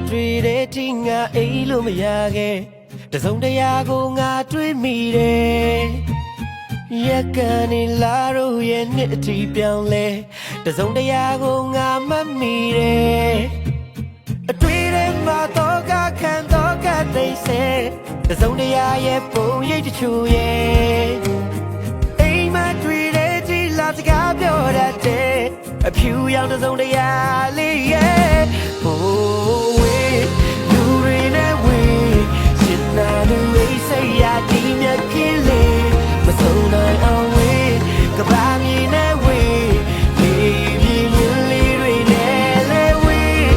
တွေ့တဲ့ထိငါအိမ်လို့မရခဲ့တစုံတရာကိုငါတွေ့မိတယ်ရက်ကနေလာတော့ရဲ့နှစ်အထိပြောင်းလဲတစုံတရာကိုငါမှတ်မိတယ်အတွေ့ထဲမှာတော့ကခံတော့ကသိစေတစုံတရာရဲ့ပုံရိပ်တချို့ရဲ့အိမ်မှာတွေ့တဲ့ဒီလာစကားပြောတတ်တဲ့အဖြူရောင်တစုံတရာလေးရဲ့ဟိုးဝေးလူတွေနဲ့ဝေးရှင်နာလူအိစိတ်ရဒီမြတ်ကင်းလေးမဆုံးနိုင်အောင်ဝေးကဘာမြေနဲ့ဝေးလေးပြင်းရင်လေးတွေနဲ့လဲဝေး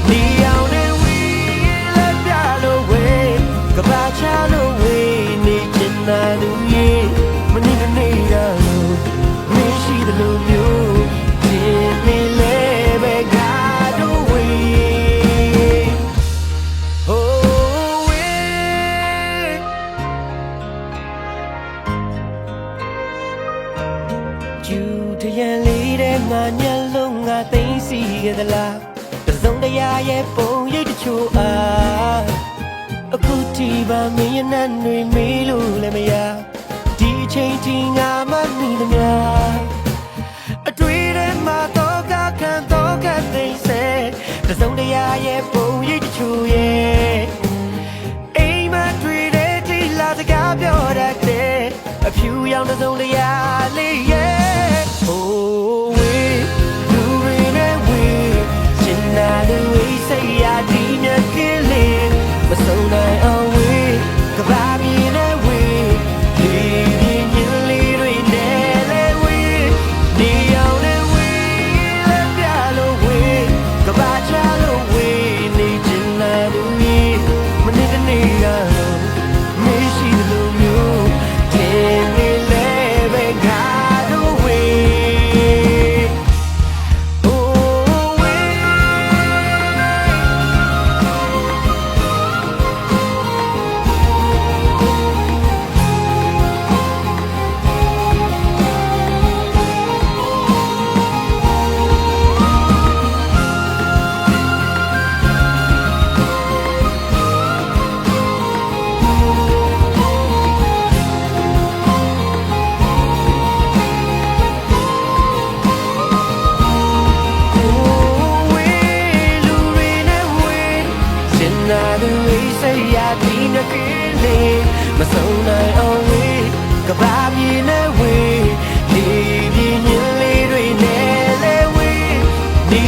ဒီအောင်နဲ့ဝေးလက်ပြလို့ဝေးကဘာချလို့ဝေးနေချင်နာလူရဲ့မနေနေရလို့မရှိသလိုမျိုးယူတရန်လေးတဲ့ငါညလုံးငါသိမ့်စီခဲ့သလားတစုံတရာရဲ့ပုံရိပ်တချို့အားအခုဒီပါမင်းရဲ့နှံ့တွေမေးလို့လည်းမရဒီအချိန်ထိငါမမိသမျှအတွေ့ထဲမှာတော့ကခံတော့ကသိစေတစုံတရာရဲ့ပုံရိပ်တချို့ရဲ့အိမ်မှာတွေ့တဲ့ဒီလာစကားပြောတတ်တဲ့အဖြူရောင်တစုံတရာလေးရဲ့မဆုံးနိုင်အောင်ဝေးကဘာမြေနဲ့ဝေးလေးပြင်းရင်လေးတွေနဲ့လဲဝေးဒီအောင်နဲ့ဝေးလက်ပြလို့ဝေးကဘာချလို့ဝေးနေချင်လာလူကြီးမနေတနေရလို့မရှိလို့မျိုးတင်နေလဲပဲငါတို့ဝေးမဆုံးနိုင်အောင်ဝေးကဘာမြေနဲ့ဝေးလေးပြင်းရင်လေးတွေနဲ့လဲဝေးဒီ